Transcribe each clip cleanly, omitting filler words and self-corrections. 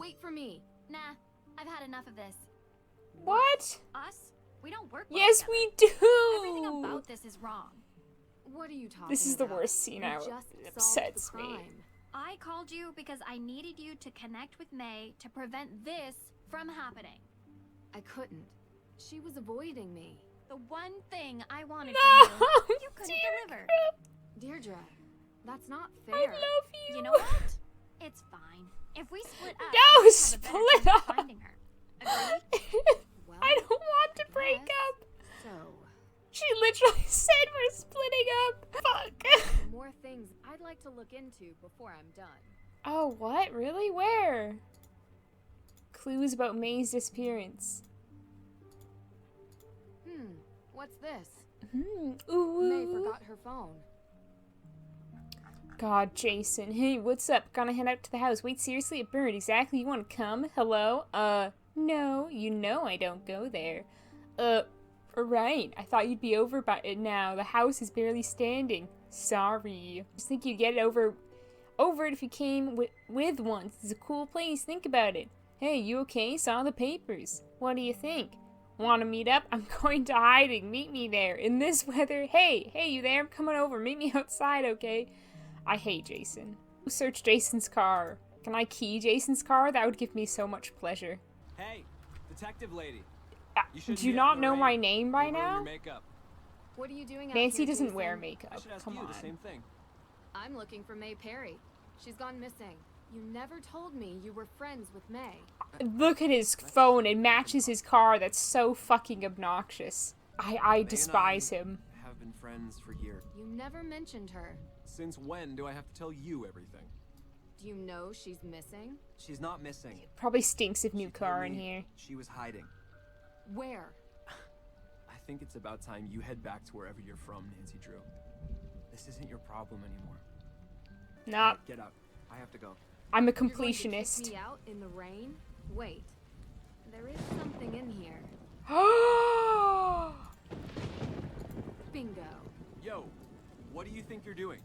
wait for me. Nah, I've had enough of this. What? Us? We don't work well Yes, together. we do. Everything about this is wrong. What are you talking about? This is the worst scene We out. just It solved upsets the me. crime. I called you because I needed you to connect with May to prevent this from happening. I couldn't. She was avoiding me. The one thing I wanted No, from you, you couldn't deliver. Deirdre, that's not fair. I love you. You know what? It's fine. If we split up, No, we have a better split chance of up. finding her. Agreed? Well, I don't want to break yes. up. So, She literally said we're splitting up. Fuck. more things I'd like to look into before I'm done. Oh, what? Really? Where? Clues about May's disappearance. What's this? Ooh. May forgot her phone. God, Jason. Hey, what's up? Gonna head out to the house. Wait, seriously? A bird. Exactly. You wanna come? Hello? No. You know I don't go there. Right. I thought you'd be over by it now. The house is barely standing. Sorry. Just think you'd get over it if you came with once. It's a cool place. Think about it. Hey, you okay? Saw the papers. What do you think? Want to meet up? I'm going to hiding. Meet me there. In this weather. Hey, you there? I'm coming over. Meet me outside, okay? I hate Jason. Search Jason's car. Can I key Jason's car? That would give me so much pleasure. Hey, detective lady. Do you not know my name by now? What are you doing out Nancy here, doesn't Jason? wear I makeup. should ask Come you on. the same thing. I'm looking for May Perry. She's gone missing. You never told me you were friends with May. Look at his phone. It matches his car. That's so fucking obnoxious. I despise him. Have been friends for years. You never mentioned her. Since when do I have to tell you everything? Do you know she's missing? She's not missing. Probably stinks of new She told car in me here. She was hiding. Where? I think it's about time you head back to wherever you're from, Nancy Drew. This isn't your problem anymore. Nah, Get out. I have to go. I'm a You're going to completionist. kick me out in the rain? Wait. There is something in here. Bingo. Yo, what do you think you're doing?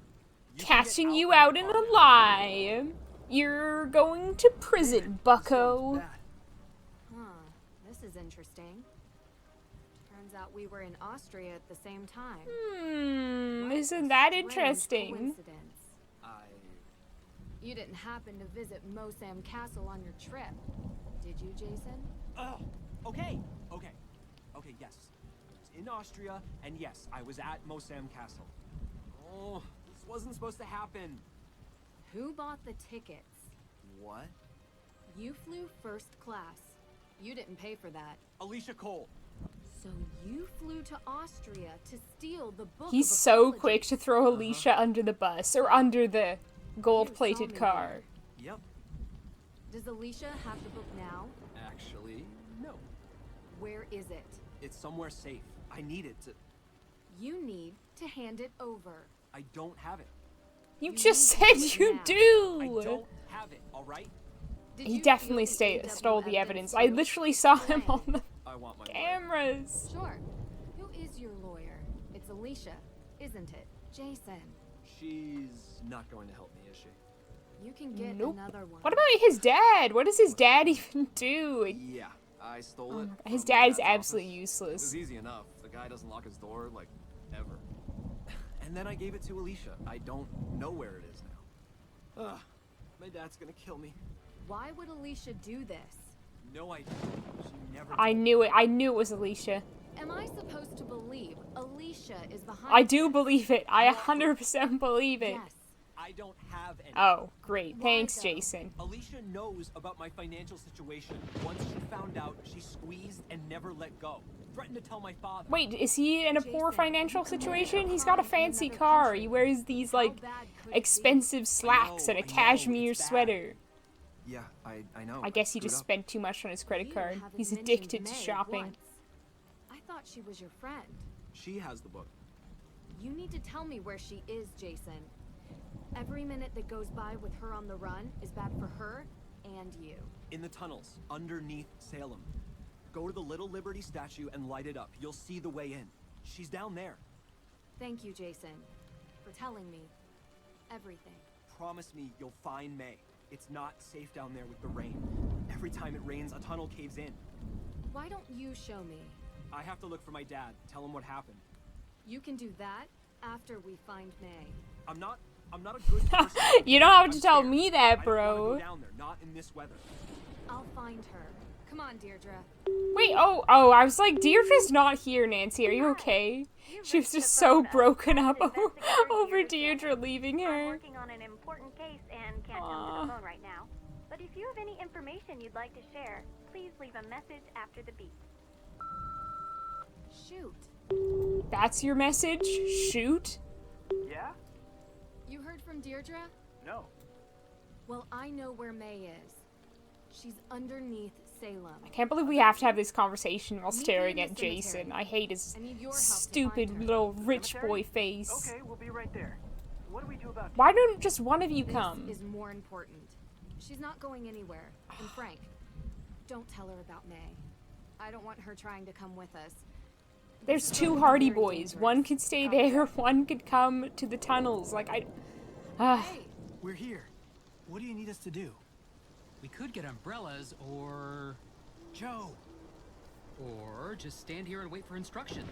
You can get Catching out you of the out in car a now. lie. You're going to prison, This bucko. one's bad. Huh. This is interesting. Turns out we were in Austria at the same time. What Isn't a that strange interesting? coincidence. I... You didn't happen to visit Mosam Castle on your trip, did you, Jason? Okay, yes. I was in Austria, and yes, I was at Mosam Castle. Oh, this wasn't supposed to happen. Who bought the tickets? What? You flew first class. You didn't pay for that. Alicia Cole. So you flew to Austria to steal the book He's of so apologies. quick to throw Alicia under the bus or under the gold-plated me car. Yep. Does Alicia have the book now? Actually, no. Where is it? It's somewhere safe. I need it to... You need to hand it over. I don't have it. You You just need to said do it you now. I do. don't have it, alright? Did He you definitely steal the stole AW the evidence. too? I literally saw him Why? on the I want my money. cameras. Sure. Who is your lawyer? It's Alicia, isn't it? Jason. She's not going to help me, is she? You can get Nope. another one. What about his dad? What does his dad even do? Yeah, I stole it. His from dad my is dad's absolutely office. It useless. was easy enough. The guy doesn't lock his door, like, ever. And then I gave it to Alicia. I don't know where it is now. Ugh, my dad's gonna kill me. Why would Alicia do this? No idea. She never I told me. knew it. I knew it was Alicia. Am I supposed to believe Alicia is behind I do this? believe it. I 100% believe it. Yes. I don't have any. Oh, great. Why Thanks, though? Jason. Alicia knows about my financial situation. Once she found out, she squeezed and never let go. Threatened to tell my father. Wait, is he in a poor Jason, financial you committed situation? a He's got a crime in fancy another car. country. He wears these, like, How bad could it be? expensive slacks and a I know, cashmere it's bad. sweater. Yeah, I know. I guess he just screwed up. spent too much on his credit You card. haven't He's mentioned addicted to May shopping. once. I thought she was your friend. She has the book. You need to tell me where she is, Jason. Every minute that goes by with her on the run is bad for her and you. In the tunnels, underneath Salem. Go to the Little Liberty statue and light it up. You'll see the way in. She's down there. Thank you, Jason, for telling me everything. Promise me you'll find May. It's not safe down there with the rain. Every time it rains, a tunnel caves in. Why don't you show me? I have to look for my dad, tell him what happened. You can do that after we find May. I'm not a good person. You don't have to I'm tell scared. me that, I don't wanna bro. go down there, not in this weather. I'll find her. Come on, Deirdre. Wait, oh, I was like, Deirdre's not here, Nancy. Are you okay? She was just so broken up over Deirdre leaving I'm her. working on an important case and can't jump to the phone right now. But if you have any information you'd like to share, please leave a message after the beep. Shoot. That's your message? Shoot? Yeah? You heard from Deirdre? No. Well, I know where May is. She's underneath Salem. I can't believe we have to have this conversation while Meet me staring in at the Jason. cemetery. I hate his I need your help to stupid find her. little rich Cemetery? boy face. Okay, we'll be right there. What do we do about Why don't just one of you come? This is more important. She's not going anywhere. And Frank, don't tell her about May. I don't want her trying to come with us. There's This is two very Hardy dangerous. boys. One could stay there, one could come to the tunnels. Like, Hey, We're here. What do you need us to do? We could get umbrellas, or just stand here and wait for instructions.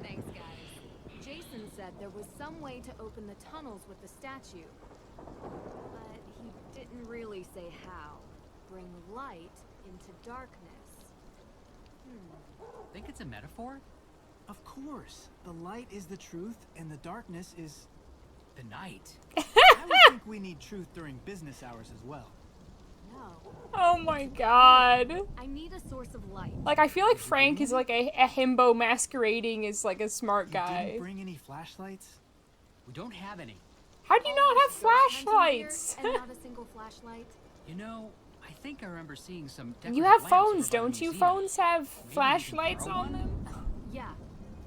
thanks, guys. Jason said there was some way to open the tunnels with the statue. But he didn't really say how. Bring light into darkness. Think it's a metaphor? Of course. The light is the truth, and the darkness is... The night. I would think we need truth during business hours as well. No. oh my god. I need a source of light. Like, I feel like Frank is like a himbo masquerading as like a smart You guy. didn't bring any flashlights? We don't have any. How do you not have There's ghost hunting flashlights? here And not a single flashlight. You know, I think I remember seeing some You decorative have lamps phones, over by the don't you? museum. Phones have Maybe we can flashlights borrow on one? them? Yeah,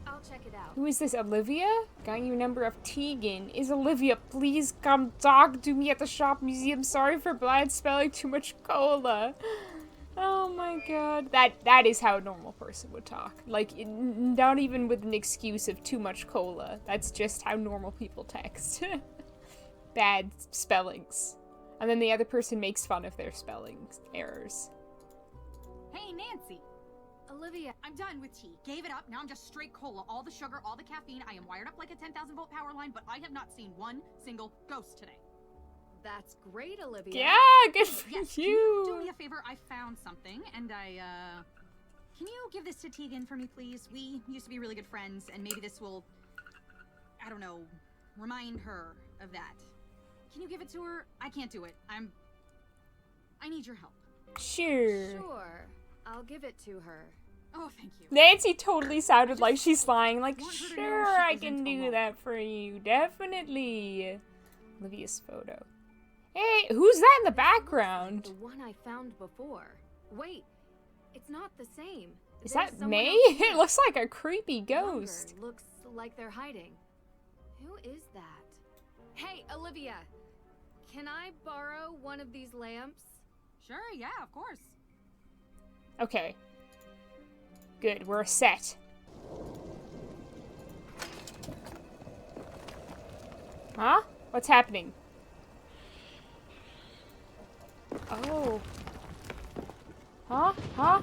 I'll check it out. Who is this, Olivia? Got you a number of Tegan. Is Olivia, please come talk to me at the shop museum. Sorry for blind spelling too much cola. Oh my god. That is how a normal person would talk. Like, not even with an excuse of too much cola. That's just how normal people text. Bad spellings. And then the other person makes fun of their spelling errors. Hey, Nancy. Olivia, I'm done with tea. Gave it up. Now I'm just straight cola. All the sugar, all the caffeine. I am wired up like a 10,000 volt power line, but I have not seen one single ghost today. that's great, Olivia. Yeah, good for Yes, can you do me you. a favor? I found something, and can you give this to Tegan for me, please? We used to be really good friends, and maybe this will, I don't know, remind her of that. Can you give it to her? I can't do it. I need your help. Sure. Sure. I'll give it to her. Oh, thank you. Nancy totally sounded like she's lying. Like, want her to know sure, she I isn't can do alone." that for you. Definitely. Olivia's photo. Hey, who's that in the background? The one I found before. Wait, it's not the same. Is There's that someone May? else here. It looks like a creepy Younger, ghost. looks like they're hiding. Who is that? Hey, Olivia. Can I borrow one of these lamps? Sure, yeah, of course. Okay. Good, we're set. Huh? What's happening? Oh. Huh? Huh?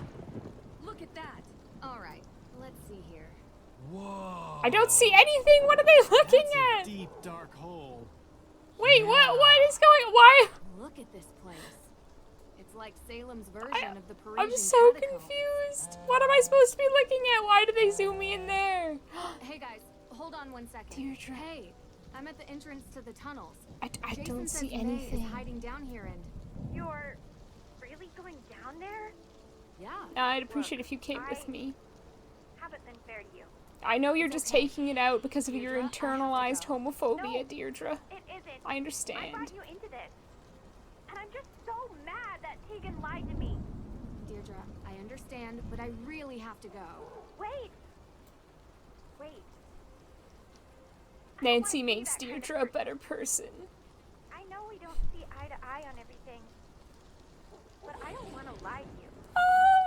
Look at that. All right, let's see here. Whoa. I don't see anything. What are they looking That's a at? deep, dark hole. Wait, what is going? Why? Look at this place. It's like Salem's version of the Parisian I'm so catacombs. confused. What am I supposed to be looking at? Why do they zoom me in there? Hey guys, hold on one second. Deirdre. Hey, I'm at the entrance to the tunnels. I Jason don't says see May anything. is hiding down here and You're really going down there? yeah. I'd appreciate if you came with me. Haven't been fair to you. I know you're just taking it out because of your Deirdre, I have to internalized go. homophobia, No. Deirdre. It isn't. I I understand. brought you into this. And I'm just so mad that Tegan lied to me. Deirdre, I understand, but I really have to go. Wait. Wait. Nancy I don't wanna be makes that kind of Deirdre a better person. I know we don't see eye to eye on everything, but I don't want to lie to you.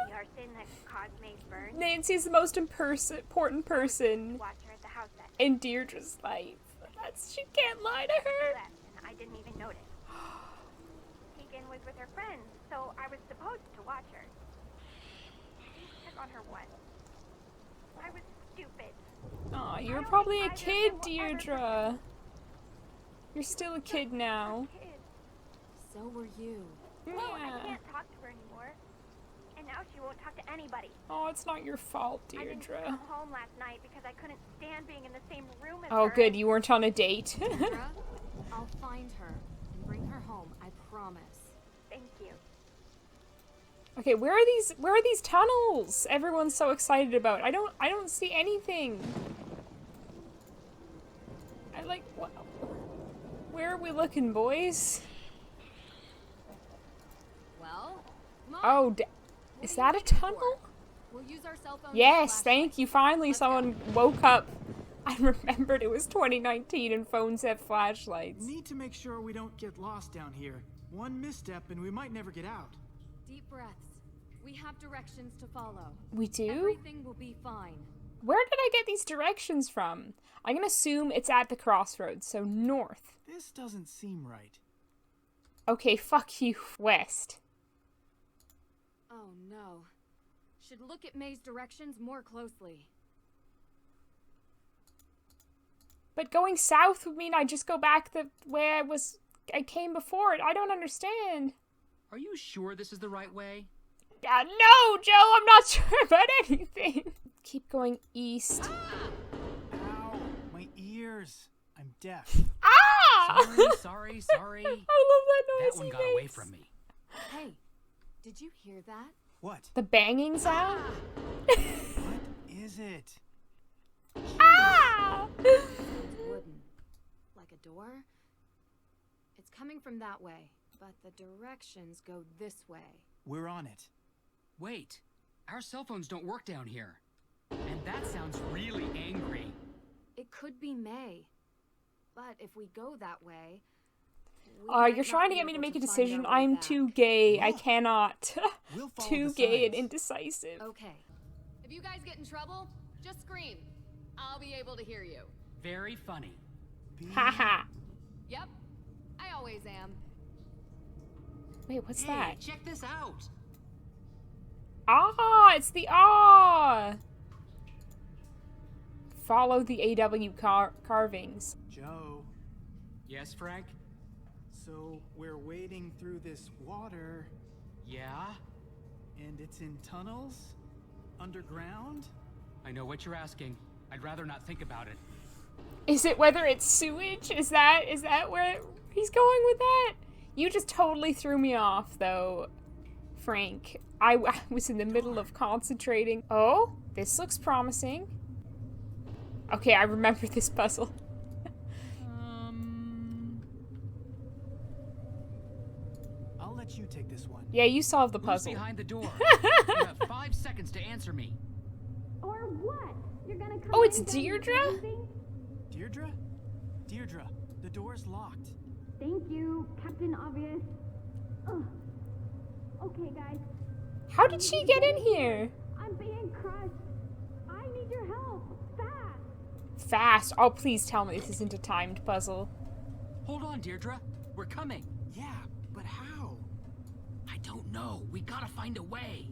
The arson that caused May's burn. Nancy's the most important person Watch her at the house that in Deirdre's life. She can't lie to her. left, and I didn't even notice. Tegan was with her friends, so I was supposed to watch her. I took on her once. I was stupid. Aw, you I were don't probably think a either kid, of them will ever Deirdre. You're still a kid now. Kid. So were you. Well, I Yeah. can't talk to her anymore. And now she won't talk to anybody. Oh, it's not your fault, I didn't Deirdre. come home last night because I couldn't stand being in the same room as Oh, her. good, you weren't on a date. Deidre, I'll find her and bring her home, I promise. Thank you. Okay, where are these tunnels everyone's so excited about? I don't see anything. I like what? Where are we looking, boys? Well, come on. Oh, What is are you that a waiting tunnel? for? We'll use our cell phones as Yes, thank flashlights. you. Finally, Let's go. someone woke up and remembered it was 2019 and phones have flashlights. Need to make sure we don't get lost down here. One misstep and we might never get out. Deep breaths. We have directions to follow. We do? Everything will be fine. Where did I get these directions from? I'm gonna assume it's at the crossroads, so north. This doesn't seem right. Okay, fuck you, west. Oh no. Should look at May's directions more closely. But going south would mean I just go back the way I came before. I don't understand. Are you sure this is the right way? No, Joe, I'm not sure about anything. Keep going east. Ow, my ears. I'm deaf. Ah! Sorry. I love that noise. That one he got away makes. from me. Hey, did you hear that? What? The banging sound? What is it? Ah! Sounds wooden. Like a door? It's coming from that way, but the directions go this way. We're on it. Wait, our cell phones don't work down here. And that sounds really angry. It could be May. But if we go that way... we Oh, might you're not trying to be get me to able make a find decision. our way I'm back. too gay. I Look. cannot. We'll follow Too the gay and signs. indecisive. Okay. If you guys get in trouble, just scream. I'll be able to hear you. Very funny. Haha. Yep. I always am. Wait, what's Hey, that? check this out. Ah, it's the ah. Follow the AW carvings. Joe, Yes, Frank? so we're wading through this water, Yeah? and it's in tunnels? Underground? I know what you're asking. I'd rather not think about it. Is it whether it's sewage? Is that where he's going with that? You just totally threw me off, though, Frank. I was in the middle of concentrating. Oh, this looks promising. Okay, I remember this puzzle. I'll let you take this one. Yeah, you solved the Who's puzzle. behind the door? You have 5 seconds to answer me. Or what? You're gonna come Oh, it's in and tell me Deirdre? everything? Deirdre? Deirdre, the door's locked. Thank you, Captain Obvious. Ugh. Okay, guys. How did she get in here? I'm being crushed. I need your help. Fast. Fast. Oh, please tell me this isn't a timed puzzle. Hold on, Deirdre. We're coming. Yeah, but how? I don't know. We gotta find a way.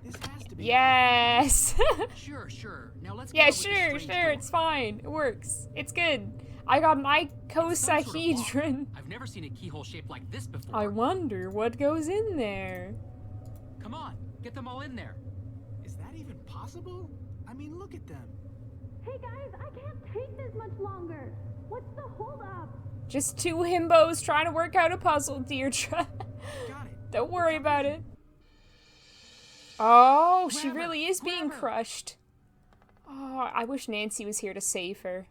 This has to be. Yes. Sure. Now let's Yeah, go with the sure, strange sure. door. It's fine. It works. It's good. I got an It's some sort of lock. icosahedron. I've never seen a keyhole shaped like this before. I wonder what goes in there. Come on, get them all in there. Is that even possible? I mean, look at them. Hey, guys, I can't take this much longer. What's the holdup? Just two himbos trying to work out a puzzle, Deirdre. Got it. Don't worry about it. Oh, she Grab her, really is being grab her. crushed. Oh, I wish Nancy was here to save her.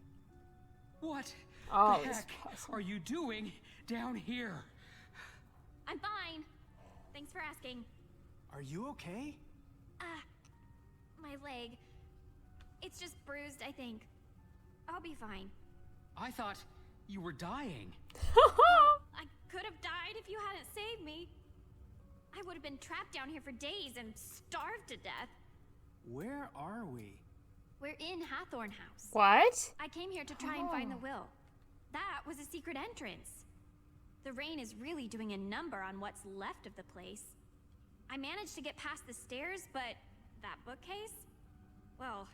What Oh, the this heck puzzle. are you doing down here? I'm fine. Thanks for asking. Are you okay? My leg. It's just bruised, I think. I'll be fine. I thought you were dying. I could have died if you hadn't saved me. I would have been trapped down here for days and starved to death. Where are we? We're in Hathorn House. What? I came here to try and find the will. That was a secret entrance. The The rain is really doing a number on what's left of the place. I managed to get past the stairs, but that bookcase? Well,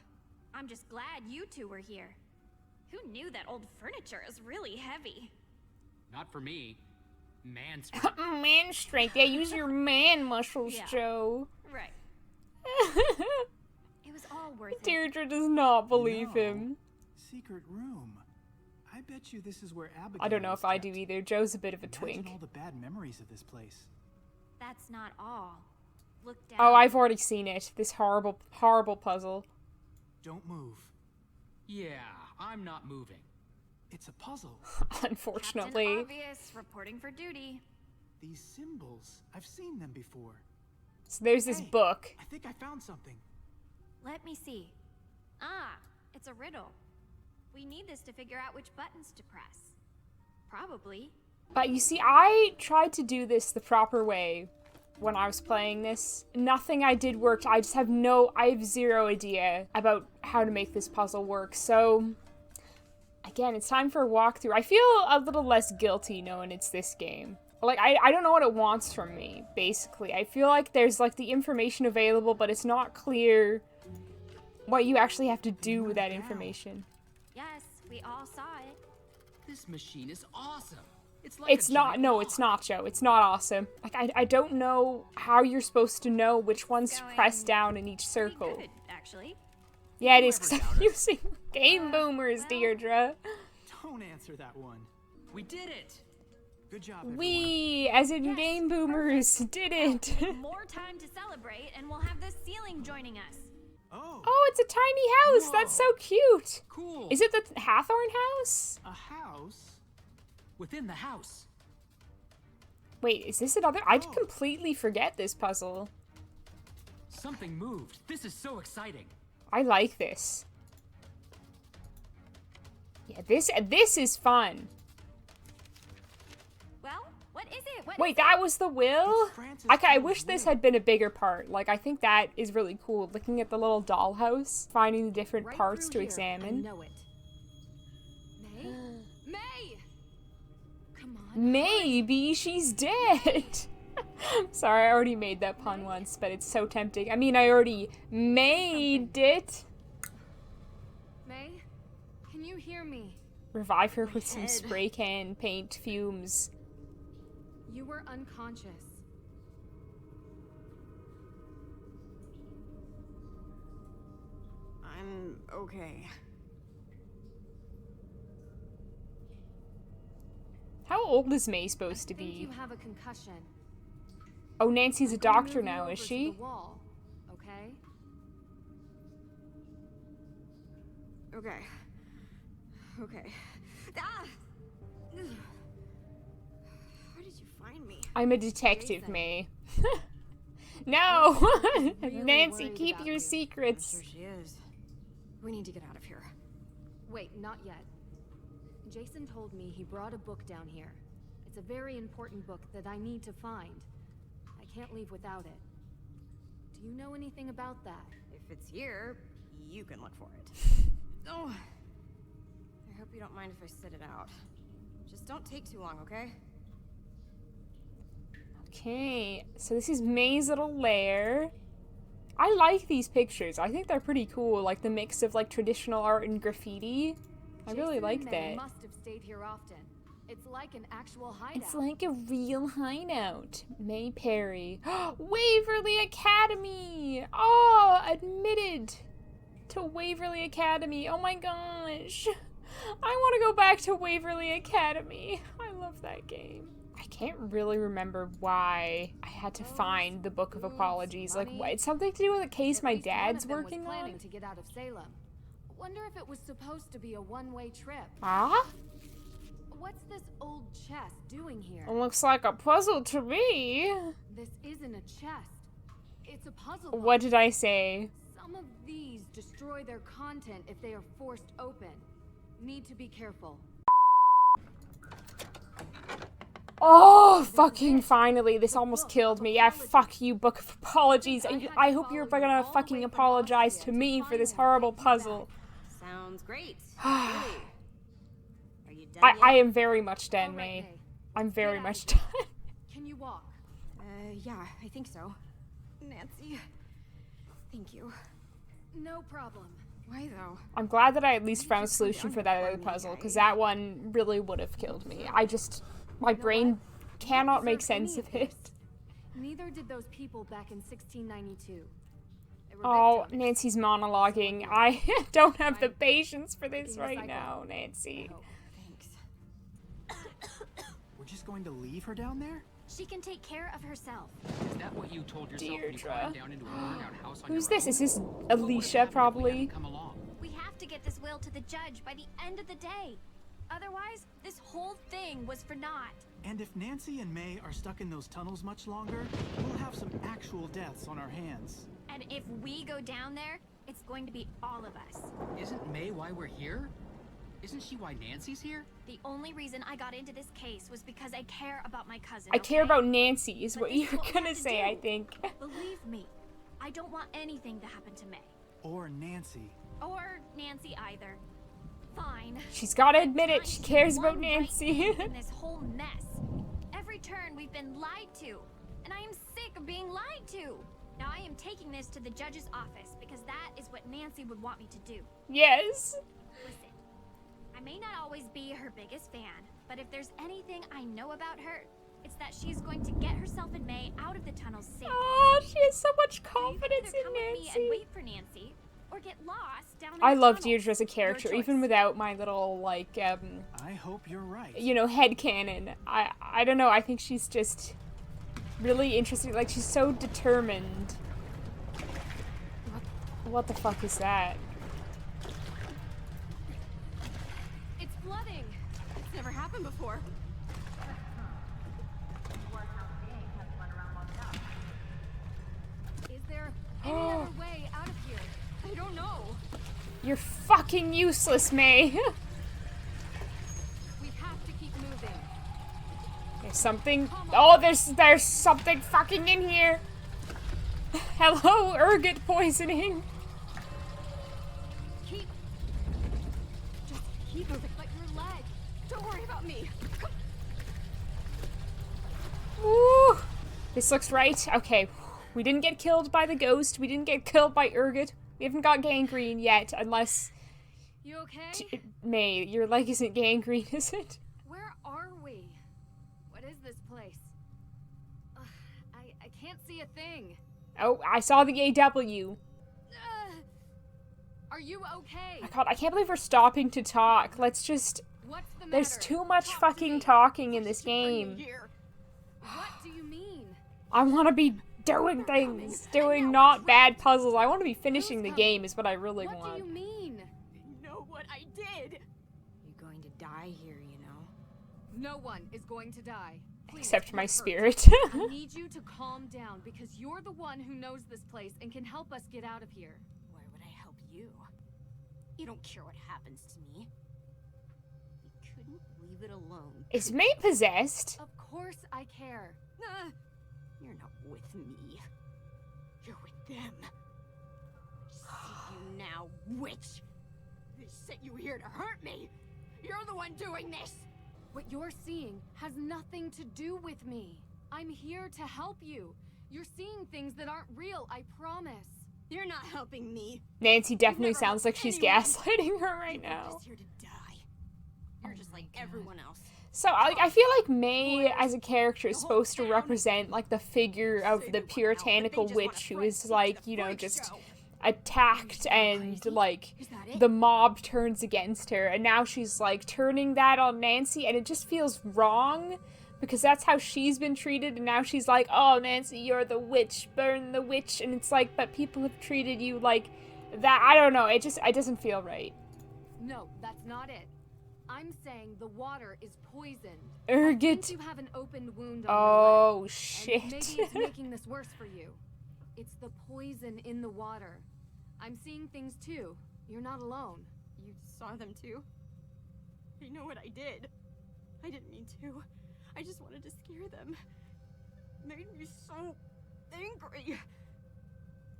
I'm just glad you two were here. Who knew that old furniture is really heavy? Not for me. Man strength. Man strength. Yeah, use your man muscles, Yeah. Joe. Right. It was all worth it. Deirdre does not believe No. him. Secret room. I bet you this is where Abigail I don't know was if I do kept. either. Joe's a bit of a Imagine twink. all the bad memories of this place. That's not all. Look down. Oh, I've already seen it. This horrible, horrible puzzle. Don't move. Yeah, I'm not moving. It's a puzzle. Unfortunately. Captain Obvious, reporting for duty. These symbols. I've seen them before. So there's this Hey, book. I think I found something. Let me see. Ah, it's a riddle. We need this to figure out which buttons to press. Probably. But you see, I tried to do this the proper way when I was playing this. Nothing I did worked. I have zero idea about how to make this puzzle work. So, again, it's time for a walkthrough. I feel a little less guilty knowing it's this game. Like, I don't know what it wants from me, basically. I feel like there's, like, the information available, but it's not clear what you actually have to do with that information. Yes, we all saw it. This machine is awesome. It's like It's not, no, it's not, Joe. It's not awesome. Like, I don't know how you're supposed to know which one's to press Going down in each Pretty circle. good, actually. Yeah, it is, because Whoever I'm doubted. using Game Boomers, well. Deirdre. Don't answer that one. We did it. Good job, everyone. We, as in Yes, Game Boomers, did it. More time to celebrate, and we'll have the ceiling joining us. Oh, Oh, it's a tiny house. That's so cute. Cool. Is it the Hathorn house? a house? Within the house? Wait, is this another? I completely forget this puzzle. Something moved. This is so exciting. I like this. Yeah, this is fun. Well, what is it? What Wait, is that it? was the will? It's Francis I Ford's wish this will. had been a bigger part. Like, I think that is really cool. Looking at the little dollhouse, finding the different Right parts through to here. I examine. know it. May? May! Come on. Maybe she's dead. Sorry, I already made that pun once, but it's so tempting. I mean, I already made it. May? Can you hear me? Revive her with some head. spray can paint fumes. You were unconscious. I'm okay. How old is May supposed to I think be? you have a concussion. Oh, Nancy's a I'm gonna doctor move you now, over is to she? the wall, okay? Okay. Okay. Ah! Ugh. Where did you find me? I'm a detective, Jason. May. No! Really Nancy, worried keep about your you. secrets. Sure she is. We need to get out of here. Wait, not yet. Jason told me he brought a book down here. It's a very important book that I need to find. I can't leave without it. Do you know anything about that? If it's here, you can look for it. Oh. I hope you don't mind if I sit it out. Just don't take too long, okay? Okay, so this is May's little lair. I like these pictures. I think they're pretty cool, like the mix of like traditional art and graffiti. I really Jason like and May that. must have stayed here often. It's like an actual hideout. It's like a real hideout. May Perry. Waverly Academy! Oh, admitted to Waverly Academy. Oh my gosh. I want to go back to Waverly Academy. I love that game. I can't really remember why I had to find the Book of Apologies. Like, money. what? It's something to do with a case At my least one of dad's them was working planning on? to get out of Salem. Wonder if it was supposed to be a one-way trip. Ah? What's this old chest doing here? It looks like a puzzle to me. This isn't a chest. It's a puzzle. What box. did I say? Some of these destroy their content if they are forced open. Need to be careful. Oh, fucking finally. This almost killed me. Yeah, fuck you, Book of Apologies. I hope you're gonna fucking apologize to me for this horrible puzzle. Sounds great. Really? Are you done I yet? am very much done, All right, May. May. I'm very Get much out of done. here. Can you walk? Yeah, I think so. Nancy, thank you. No problem. Why though? I'm glad that I at least found a Just come solution down for that here other for me, puzzle, guys. because that one really would have killed me. My brain cannot make sense of it. Neither did those people back in 1692. They were Oh, victims. Nancy's monologuing. I don't have the patience for this right now, Nancy. Thanks. We're just going to leave her down there? She can take care of herself. Is that what you told yourself when you Deirdre. climbed down into a burned-out house on Who's your this? own? Is this What would have Alicia, happened if we probably? hadn't come along? We have to get this will to the judge by the end of the day. Otherwise, this whole thing was for naught. And if Nancy and May are stuck in those tunnels much longer, we'll have some actual deaths on our hands. And if we go down there, it's going to be all of us. Isn't May why we're here? Isn't she why Nancy's here? The only reason I got into this case was because I care about my cousin. I care okay? about Nancy, is But what this you're is what we gonna have to say, do. I think. Believe me, I don't want anything to happen to May. Or Nancy. Or Nancy either. Fine. She's gotta I'm admit it, trying she to do cares one about right Nancy. thing in this whole mess. Every turn we've been lied to, and I am sick of being lied to. Now I am taking this to the judge's office because that is what Nancy would want me to do. Yes. Listen, I may not always be her biggest fan, but if there's anything I know about her, it's that she's going to get herself and May out of the tunnels safe. Oh, she has so much So you can confidence either come in with me and Nancy. wait for Nancy, or get lost down in I the love tunnels. Deirdre as a Your character, choice. even without my little, like, I hope you're right. you know, headcanon. I don't know, I think she's just really interesting. Like, she's so determined. What the fuck is that? It's flooding. It's never happened before. Is there any other way out of here? I don't know. You're fucking useless, May. We have to keep moving. There's something. Oh, there's something fucking in here. Hello, ergot poisoning. Just keep moving. But your leg. Don't worry about me. Woo. This looks right. Okay, we didn't get killed by the ghost. We didn't get killed by ergot. We haven't got gangrene yet, unless You okay? May, your leg isn't gangrene, is it? Where are we? What is this place? Ugh, I can't see a thing. Oh, I saw the AW. Are you okay? My God, I can't believe we're stopping to talk. Let's just. What's the matter? There's too much Talk to fucking me. talking in this Bring me game. here. What do you mean? I want to be doing things, doing not bad puzzles. I want to be finishing the game is what I really What do want. you mean? I know what I did. You're going to die here, you know. No one is going to die. Please, Except my you're hurt. spirit. I need you to calm down because you're the one who knows this place and can help us get out of here. Why would I help you? You don't care what happens to me. You couldn't leave it alone. Is May possessed? Of course I care. You're not with me. You're with them. I see you now, witch. They sent you here to hurt me. You're the one doing this. What you're seeing has nothing to do with me. I'm here to help you. You're seeing things that aren't real, I promise. You're not helping me. Nancy definitely never sounds like helped she's anyone. gaslighting her right You're now. just here to die. You're just like everyone else. So I feel like May as a character is supposed to represent like the figure of the puritanical witch who is like, you know, just attacked and like the mob turns against her, and now she's like turning that on Nancy, and it just feels wrong because that's how she's been treated, and now she's like, oh, Nancy, you're the witch, burn the witch, and it's like, but people have treated you like that. I don't know, it doesn't feel right. No, that's not it. I'm saying the water is poisoned. Ergot. I think you have an open wound on your Oh leg. shit. And maybe it's making this worse for you. It's the poison in the water. I'm seeing things too. You're not alone. You saw them too? I know what I did. I didn't mean to. I just wanted to scare them. It made me so angry.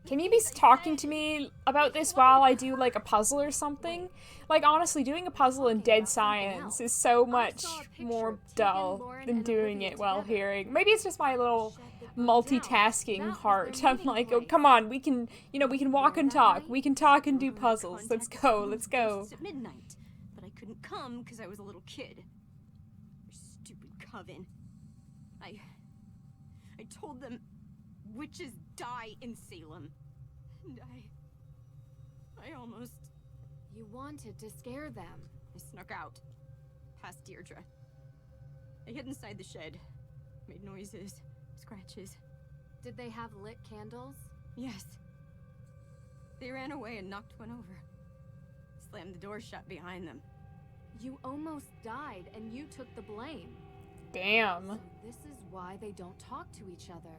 Can you be talking to me about this while I do, like, a puzzle or something? Like, honestly, doing a puzzle in dead silence is so much more dull than doing it while hearing. Maybe it's just my little multitasking heart. I'm like, oh, come on, we can, you know, we can walk and talk. We can talk and do puzzles. Let's go, let's go. At midnight, but I couldn't come because I was a little kid. Your stupid coven. I told them witches die in Salem. And I almost... You wanted to scare them. I snuck out, past Deirdre. I hid inside the shed, made noises, scratches. Did they have lit candles? Yes. They ran away and knocked one over. Slammed the door shut behind them. You almost died, and you took the blame. Damn. So this is why they don't talk to each other.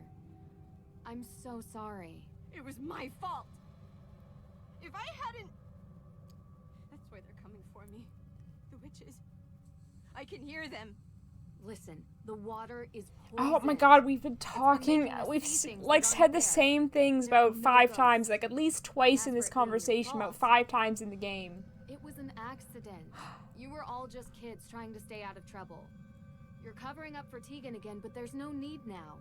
I'm so sorry. It was my fault. If I hadn't... That's why they're coming for me. The witches. I can hear them. Listen, the water is poison. Oh my god, we've been talking, we've like said the same things about 5 times, like at least twice in this conversation, about 5 times in the game. It was an accident. You were all just kids trying to stay out of trouble. You're covering up for Tegan again, but there's no need now.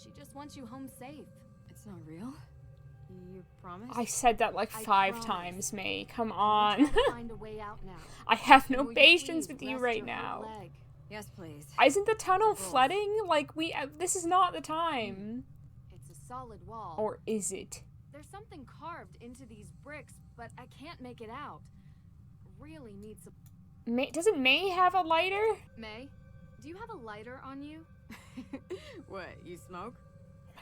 She just wants you home safe. It's not real? You promise? I said that like 5 times, May. Come on. Find a way out now. I have no patience with you right now. Yes, please. Isn't the tunnel flooding? Like, this is not the time. It's a solid wall. Or is it? There's something carved into these bricks, but I can't make it out. Really needs a... May, doesn't May have a lighter? May, do you have a lighter on you? What, you smoke?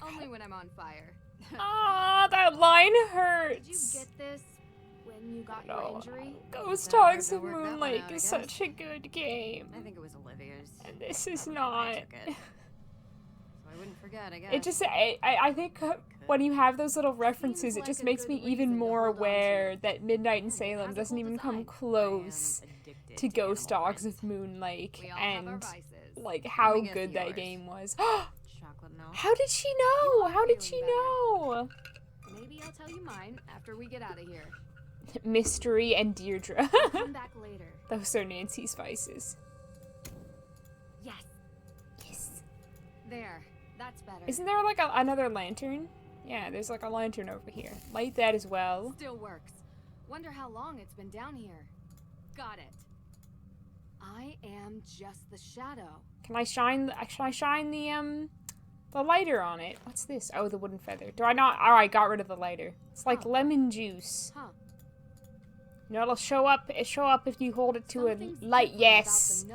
Only when I'm on fire. Ah, that line hurts. Did you get this when you got your injury? Ghost Dogs of Moonlake is such a good game. I think it was Olivia's. And this is not. I took it. So I wouldn't forget, I guess. It just, I think when you have those little references, it just makes me even more aware that Midnight in Salem doesn't even come close to Ghost Dogs of Moonlake and like how good that game was. How did she know? How did she know? Maybe I'll tell you mine after we get out of here. Mystery and Deirdre. Come back later. Those are Nancy's vices. Yes. Yes. There. That's better. Isn't there like another lantern? Yeah, there's like a lantern over here. Light that as well. Still works. Wonder how long it's been down here. Got it. I am just the shadow. Can I shine the lighter on it? What's this? Oh, the wooden feather. Do I not? Alright, got rid of the lighter. It's like lemon juice. Huh. You know, it'll show up if you hold it to a light. Yes.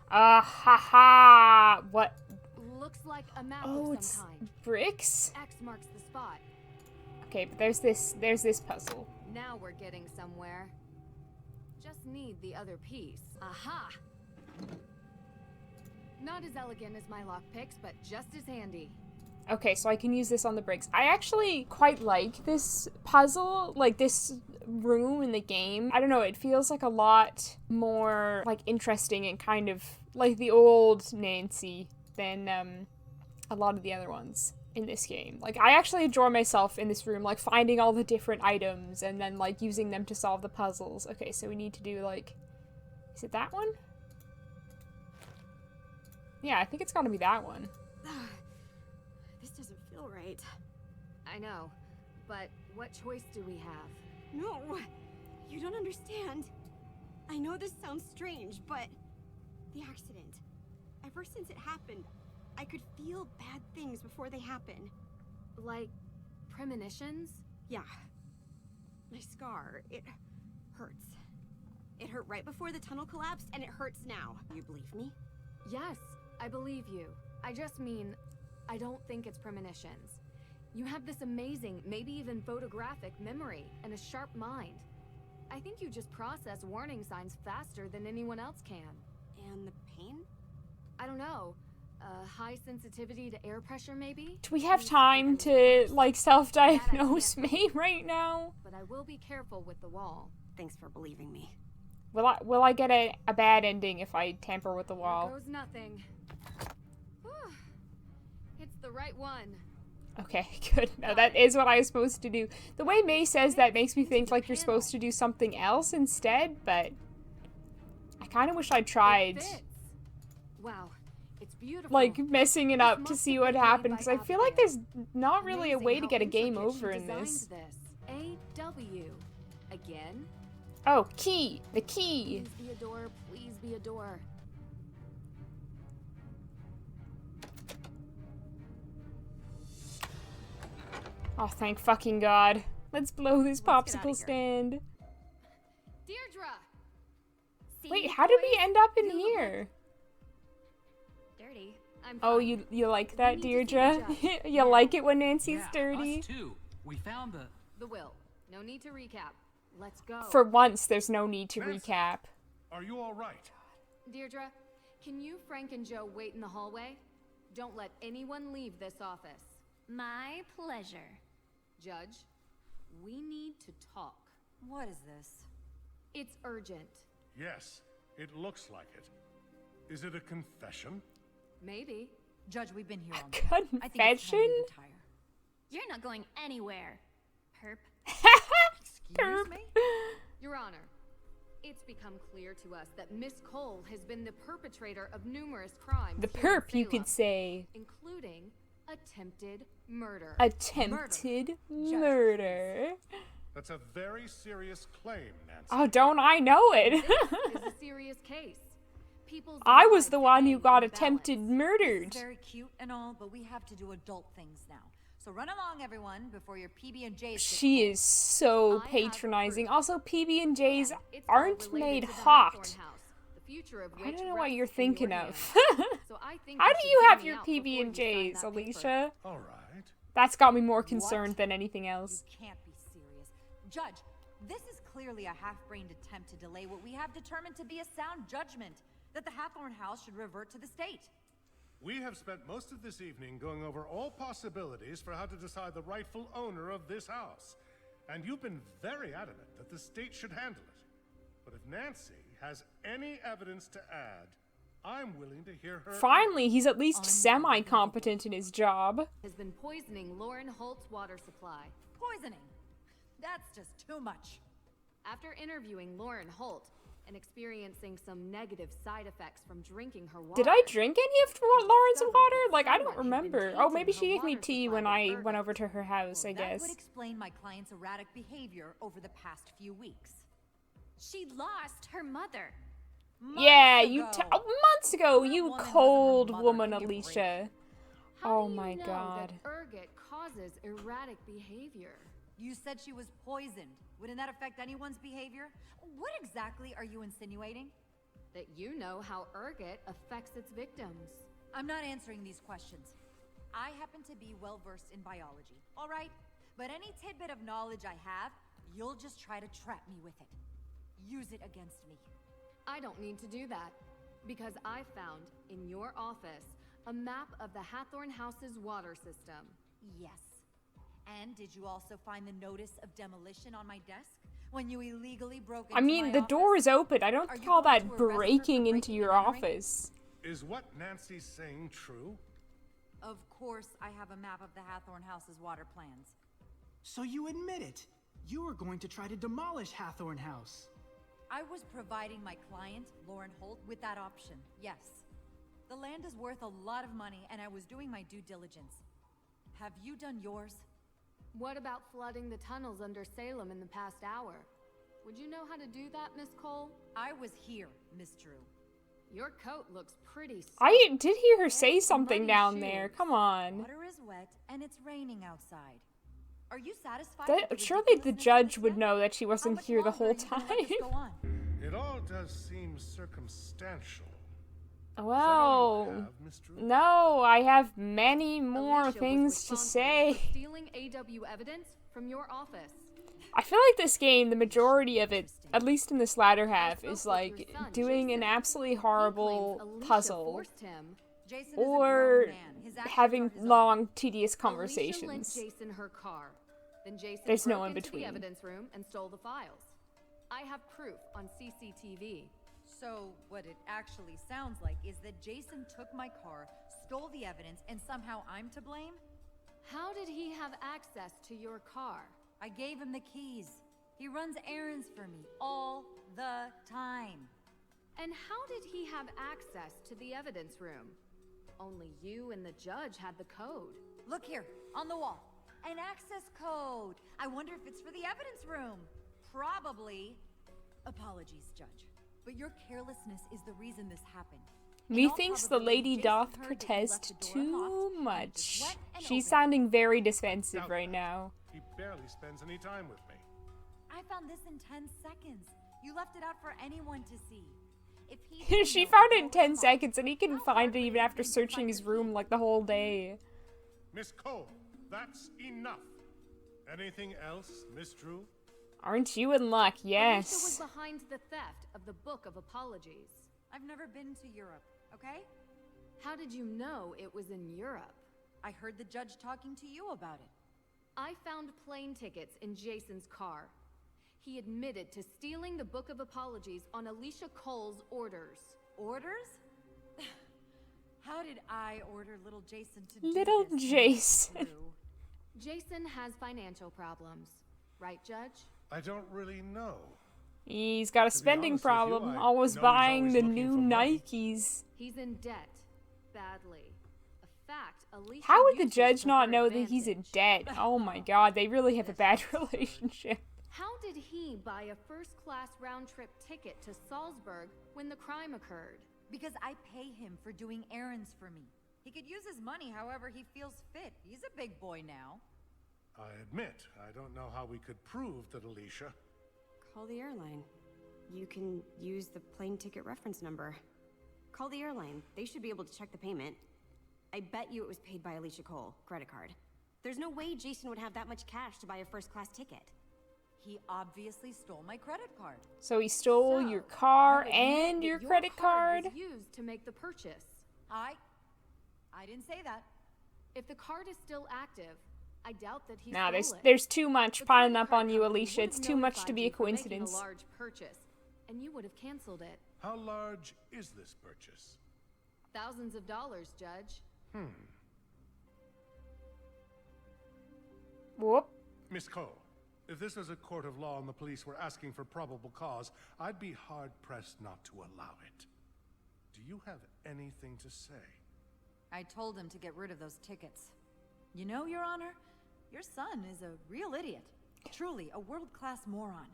Ha ha. What? Looks like a map Oh, of it's some kind. bricks? X marks the spot. Okay, but there's this puzzle. Now we're getting somewhere. Just need the other piece. Aha! Not as elegant as my lockpicks, but just as handy. Okay, so I can use this on the bricks. I actually quite like this puzzle, like this room in the game. I don't know, it feels like a lot more like interesting and kind of like the old Nancy than a lot of the other ones in this game. Like, I actually enjoy myself in this room, like finding all the different items and then like using them to solve the puzzles. Okay, so we need to do like, is it that one? Yeah, I think it's gotta be that one. This doesn't feel right. I know, but what choice do we have? No, you don't understand. I know this sounds strange, but the accident. Ever since it happened, I could feel bad things before they happen. Like premonitions? Yeah. My scar, it hurts. It hurt right before the tunnel collapsed, and it hurts now. You believe me? Yes, I believe you. I just mean, I don't think it's premonitions. You have this amazing, maybe even photographic memory and a sharp mind. I think you just process warning signs faster than anyone else can. And the pain? I don't know. High sensitivity to air pressure, maybe? Do we have time to, like, self-diagnose me right now? But I will be careful with the wall. Thanks for believing me. Will I get a bad ending if I tamper with the wall? There goes nothing. Whew. It's the right one. Okay, good. No, that is what I was supposed to do. The way May says that makes me think like you're supposed to do something else instead, but I kind of wish I tried Wow, it's beautiful. like messing it This up to must see have what been made happened, by because I feel like Abigail. there's not really a Amazing way to how get a game intricate over she in designed this. A-W. Again? Oh, key! The key! Please be a door, please be a door. Oh, thank fucking God. Let's blow this Let's get outta popsicle here. stand. Deirdre! See, Wait, how did we boys? end up in You look here? Dirty. I'm Oh, fine. you like that, need to see the Deirdre? judge. You like it when Nancy's Yeah, dirty? us too. We found the... The will. No need to recap. Let's go. For once, there's no need to Nancy. recap. Are you all right? Deirdre, can you, Frank, and Joe wait in the hallway? Don't let anyone leave this office. My pleasure. Judge, we need to talk. What is this? It's urgent. Yes, it looks like it. Is it a confession? Maybe. Judge, we've been here all night. I think it's time Confession? we retire. You're not going anywhere, perp. Excuse me? Your Honor, it's become clear to us that Miss Cole has been the perpetrator of numerous crimes. The here in perp, you Salem, could say. including attempted murder. Attempted murder. That's a very serious claim, Nancy. Oh, don't I know it? This is a serious case. People's I was lives the one who hang got in attempted balance. murdered. Very cute and all, but we have to do adult things now. So run along, everyone, before your PB&J's. She is so I have patronizing. proof. Also, PB&Js And it's all aren't related made to the hot. Hawthorne House, the future of I which don't know what rests you're in your thinking hands. of. So I think How you do should you hear have me your out before you sign PB&Js, that paper. Alicia? All right. That's got me more concerned than anything else. You can't be serious. Judge, this is clearly a half-brained attempt to delay what we have determined to be a sound judgment, that the Hathorne House should revert to the state. We have spent most of this evening going over all possibilities for how to decide the rightful owner of this house. And you've been very adamant that the state should handle it. But if Nancy has any evidence to add, I'm willing to hear her. Finally, he's at least semi-competent in his job. Has been poisoning Lauren Holt's water supply. Poisoning. That's just too much. After interviewing Lauren Holt and experiencing some negative side effects from drinking her water. Did I drink any of Lauren's discovered water? that Like, I someone don't had been remember. Oh, tainting maybe her she gave me water tea supply when with I went ergot. over to her house, I That guess. would explain my client's erratic behavior over the past few weeks. She lost her mother. Yeah, Months ago. months ago, That you woman wasn't her cold mother, woman, give me a break. Alicia. How Oh do you my know God. that ergot causes erratic behavior? You said she was poisoned. Wouldn't that affect anyone's behavior? What exactly are you insinuating? That you know how ergot affects its victims. I'm not answering these questions. I happen to be well versed in biology, all right? But any tidbit of knowledge I have, you'll just try to trap me with it. Use it against me. I don't need to do that, because I found in your office a map of the Hathorne House's water system. Yes. And did you also find the notice of demolition on my desk when you illegally broke into I mean, my the door office? is open. I don't Are you call going that to arrest her for breaking into breaking your and entering? office. Is what Nancy's saying true? Of course, I have a map of the Hathorne House's water plans. So you admit it. You were going to try to demolish Hathorne House. I was providing my client, Lauren Holt, with that option, yes. The land is worth a lot of money, and I was doing my due diligence. Have you done yours? What about flooding the tunnels under Salem in the past hour? Would you know how to do that, Miss Cole? I was here, Miss Drew. Your coat looks pretty soaked. I did hear her say And something muddy down there. shoes. Come on. Water is wet, and it's raining outside. Are you satisfied? That, with the surely the ridiculousness of judge this would yet? know that she How wasn't much here the longer whole are you gonna let this time. go on? It all does seem circumstantial. Well, have, Miss Drew? no, I have many more Alicia was things to responsible say. for stealing AW evidence from your office. I feel like this game, the majority of it, at least in this latter half, spoke is with like your son, doing an Jason. absolutely He claims horrible Alicia puzzle forced him. Jason is a or grown man. His actions having are his own. long, tedious Alicia lent conversations. Jason her car. Then Jason There's no broke in into between. the evidence room and stole the files. I have proof on CCTV. So, what it actually sounds like is that Jason took my car, stole the evidence, and somehow I'm to blame? How did he have access to your car? I gave him the keys. He runs errands for me all the time. And how did he have access to the evidence room? Only you and the judge had the code. Look here, on the wall. An access code. I wonder if it's for the evidence room. Probably. Apologies, Judge. But your carelessness is the reason this happened. Methinks the lady doth protest too much. She's sounding very defensive right now. He barely spends any time with me. I found this in 10 seconds. You left it out for anyone to see. If he She found it in 10 seconds, and he couldn't find it even after searching his room like the whole day. Miss Cole, that's enough. Anything else, Miss Drew? Aren't you in luck? Alicia Yes. was behind the theft of the Book of Apologies. I've never been to Europe, okay? How did you know it was in Europe? I heard the judge talking to you about it. I found plane tickets in Jason's car. He admitted to stealing the Book of Apologies on Alicia Cole's orders. Orders? How did I order little Jason to do Little this, Jason. Drew? Jason has financial problems, right, Judge? I don't really know. He's got a spending honest with you, problem. I Always know he's buying always the looking new for money. Nikes. He's in debt, badly. A fact Alicia How would the uses judge to not her know that he's in advantage. debt? Oh my god, they really have a bad relationship. How did he buy a first-class round-trip ticket to Salzburg when the crime occurred? Because I pay him for doing errands for me. He could use his money however he feels fit. He's a big boy now. I admit, I don't know how we could prove that Alicia... Call the airline. You can use the plane ticket reference number. Call the airline. They should be able to check the payment. I bet you it was paid by Alicia Cole, credit card. There's no way Jason would have that much cash to buy a first-class ticket. He obviously stole my credit card. So he stole your car and your credit card? Was used to make the purchase. I didn't say that. If the card is still active, I doubt that he Nah, stole it. there's too much The piling credit up card on you, company Alicia. would It's have too much to notified be a you for making coincidence. a large purchase, and you would have canceled it. How large is this purchase? Thousands of dollars, Judge. Whoop. Miss Cole, if this was a court of law and the police were asking for probable cause, I'd be hard-pressed not to allow it. Do you have anything to say? I told him to get rid of those tickets. You know, Your Honor, your son is a real idiot. Truly, a world-class moron.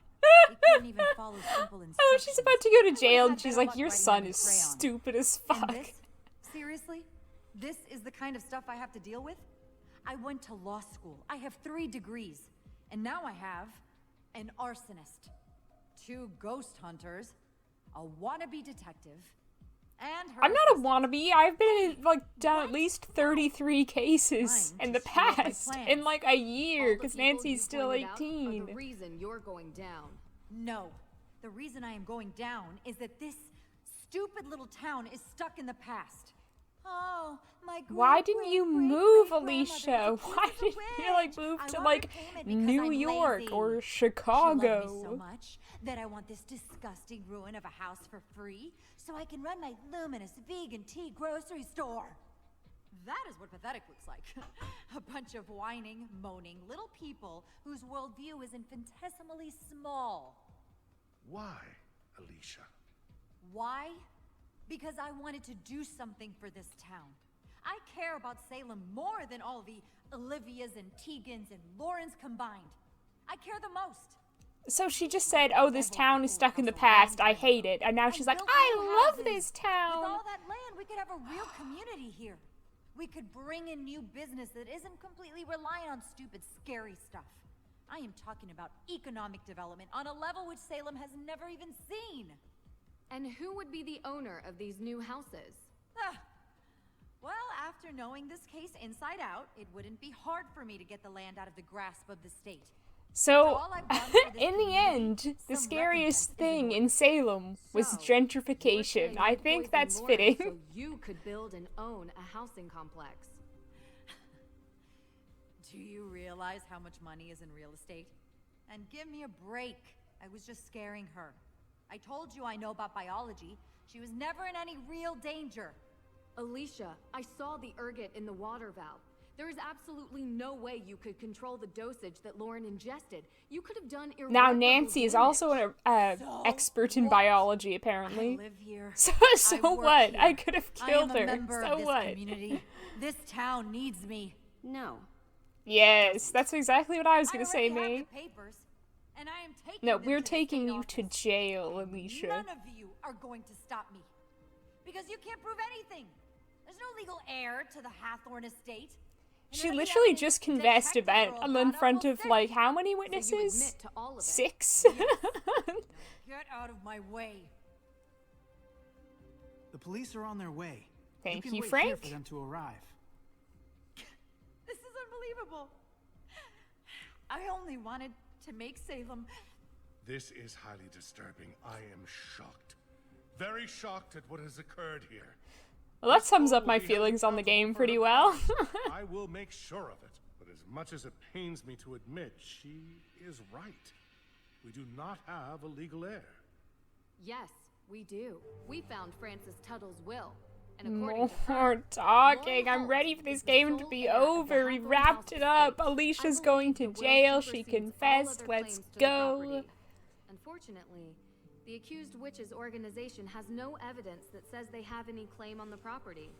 He couldn't even follow simple instructions. Oh, she's about to go to jail, and Had she's better like, luck your writing son on is crayon. stupid as And fuck. this? Seriously? This is the kind of stuff I have to deal with? I went to law school. I have 3 degrees. And now I have an arsonist, 2 ghost hunters, a wannabe detective, and her I'm not a assistant. wannabe. I've been in, like, done at least 33 cases Trying in to the steal my past. plans. In, like, a year, All the because people Nancy's you still pointed out are 18. the reason you're going down. No. The reason I am going down is that this stupid little town is stuck in the past. Oh, my Why didn't you move, Alicia? great-great-great-grandmother was Why accused of didn't a you, like, witch. move I to, want like, repayment because New I'm York lazy. or She loved me so Chicago? much that I want this disgusting ruin of a house for free so I can run my luminous vegan tea grocery store. That is what pathetic looks like. A bunch of whining, moaning little people whose worldview is infinitesimally small. Why, Alicia? Why? Because I wanted to do something for this town. I care about Salem more than all the Olivias and Tegans and Laurens combined. I care the most. So she just said, oh, this town is stuck in the past, I hate it. And now she's like, I love this With town. all that land, we could have a real community here. We could bring in new business that isn't completely reliant on stupid, scary stuff. I am talking about economic development on a level which Salem has never even seen. And who would be the owner of these new houses? Well, after knowing this case inside out, it wouldn't be hard for me to get the land out of the grasp of the state. So, all I've done for this in the community, end, the some scariest recompense thing is in Salem was So, gentrification. you're I saying think you that's poisoned Lauren fitting. So you could build and own a housing complex. Do you realize how much money is in real estate? And give me a break. I was just scaring her. I told you I know about biology. She was never in any real danger. Alicia, I saw the ergot in the water valve. There is absolutely no way you could control the dosage that Lauren ingested. You could have done Now irreparable Nancy is damage. also an expert in biology, apparently. I live here. So I work what? here. I could have I killed am a her. member So of this what? community. This town needs me. No. Yes, that's exactly what I was gonna say, already have May. the papers, and I am taking No, them we're to the taking state you to office. jail, Alicia. None of you are going to stop me. Because you can't prove anything. There's no legal heir to the Hathorn estate. And She none of the literally evidence just the confessed detective about girl I'm in brought up front will of stick. like how many So you witnesses? admit to all of it. 6? Get out of my way. The police are on their way. Thank can you, wait Frank. here for them to arrive. This is unbelievable. I only wanted to make Salem. This is highly disturbing. I am shocked. Very shocked at what has occurred here. Well, that sums up Will my be held feelings on the accountable game for pretty her well. crimes. I will make sure of it. But as much as it pains me to admit, she is right. We do not have a legal heir. Yes, we do. We found Francis Tuttle's will. And according to her, More talking. Lauren I'm Holt ready for is this the game to sole be heir of the over. We Hathorn wrapped House it up. estate. Alicia's I going believe to the will jail. She supersedes all confessed. other Let's claims to the go. property. Unfortunately, the accused witches organization has no evidence that says they have any claim on the property.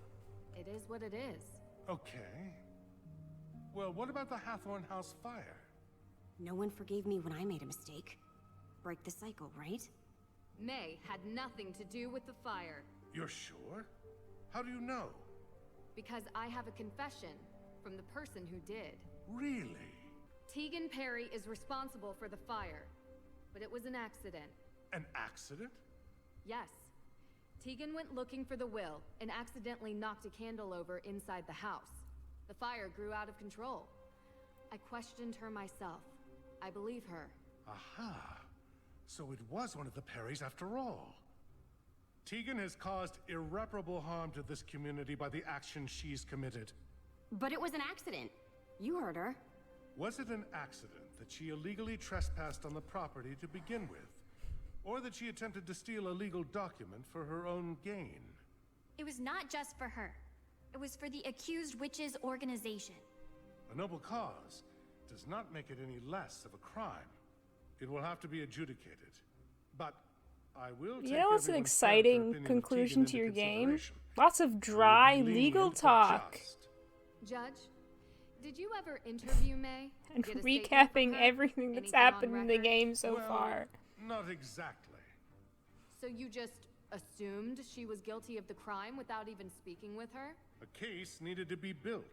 It is what it is. Okay. Well, what about the Hathorn House fire? No one forgave me when I made a mistake. Break the cycle, right? May had nothing to do with the fire. You're sure? How do you know? Because I have a confession from the person who did. Really? Tegan Perry is responsible for the fire, but it was an accident. An accident? Yes. Tegan went looking for the will and accidentally knocked a candle over inside the house. The fire grew out of control. I questioned her myself. I believe her. Aha. So it was one of the Perrys after all. Tegan has caused irreparable harm to this community by the action she's committed. But it was an accident. You heard her. Was it an accident that she illegally trespassed on the property to begin with? Or that she attempted to steal a legal document for her own gain? It was not just for her. It was for the accused witches organization. A noble cause does not make it any less of a crime. It will have to be adjudicated. But I will take You know what's an everyone's exciting character opinion of conclusion Tegan to your into game? consideration. Lots of dry I will be legal lenient but talk. just. Judge, did you ever interview May? And Get a statement from recapping her? everything that's Anything on happened in the record? game so Well, far. Not exactly. So you just assumed she was guilty of the crime without even speaking with her? A case needed to be built.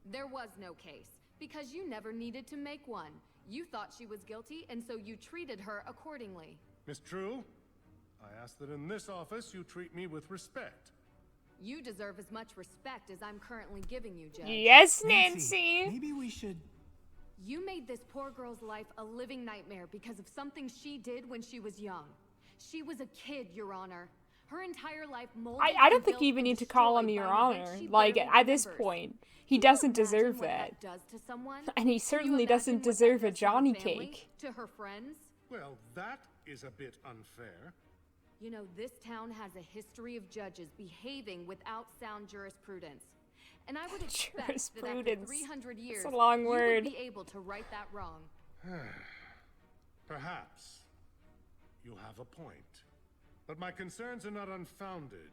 There was no case, because you never needed to make one. You thought she was guilty, and so you treated her accordingly. Miss True, I ask that in this office you treat me with respect. You deserve as much respect as I'm currently giving you, Judge. Yes, Nancy! Maybe we should... You made this poor girl's life a living nightmare because of something she did when she was young. She was a kid, Your Honor. Her entire life molded I don't and think built you even and need to call him destroyed Your by events Honor. she Like, barely at this remembers. point, he Can you doesn't imagine deserve what that. does to someone? And he Can you certainly imagine doesn't what that deserve a does to her Johnny family, cake. To her friends? Well, that is a bit unfair. You know, this town has a history of judges behaving without sound jurisprudence. And I would expect that after Jurisprudence. 300 years, That's a long you word. would be able to right that wrong. Perhaps. You have a point. But my concerns are not unfounded.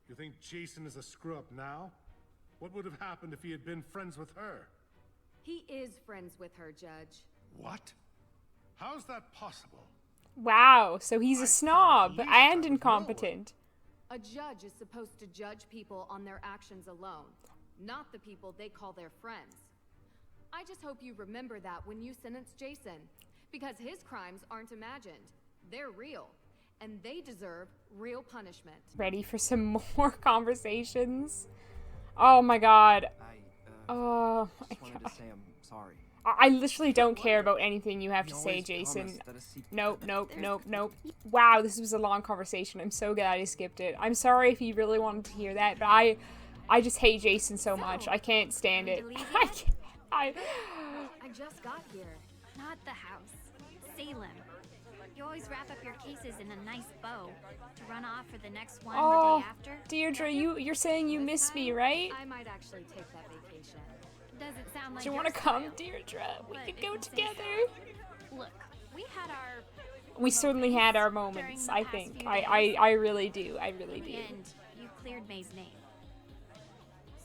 You think Jason is a screw-up now? What would have happened if he had been friends with her? He is friends with her, Judge. What? How's that possible? Wow, so he's I a thought snob at least and I would know incompetent. A judge is supposed to judge people on their actions alone, not the people they call their friends. I just hope you remember that when you sentence Jason, because his crimes aren't imagined. They're real, and they deserve real punishment. Ready for some more conversations? Oh my god. Oh my Just wanted god. to say I'm sorry. I literally don't care about anything you have to You say, always Jason. promised that a secret- Nope, nope, nope, nope. Wow, this was a long conversation. I'm so glad I skipped it. I'm sorry if you really wanted to hear that, but I just hate Jason so much. I can't stand it. I can't. I just got here. Not the house. Salem. You always wrap up your cases in a nice bow to run off for the next one Oh, the day after. Deirdre, you're saying you miss me, right? I might actually take that vacation. Doesn't sound like Do you your want to come, style, Deirdre? We but could if go you say together. so. Look, we had our We certainly had our moments moments, during I the past think. few I days. really do. I really do. And you cleared May's name.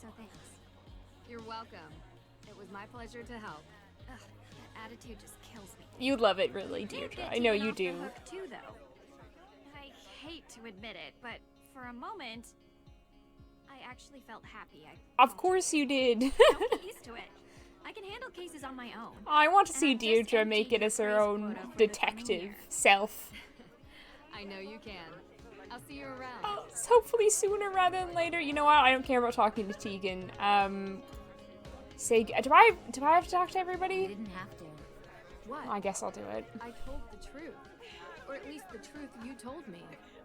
So thanks. You're welcome. It was my pleasure to help. Ugh, that attitude just kills me. You love it, really, Deirdre. I know you Off the do. hook too, though. I hate to admit it, but for a moment, I actually felt happy. Of course you did. I'll get used to it. I can handle cases on my own. I want to And see I've just Deirdre make emptied it as her your praise own quota for the coming detective year. self. I know you can. I'll see you around. Oh, hopefully sooner rather than later. You know what? I don't care about talking to Tegan. Say, do I have to talk to everybody? You didn't have to. What? I guess I'll do it. I told the truth. Or at least the truth you told me.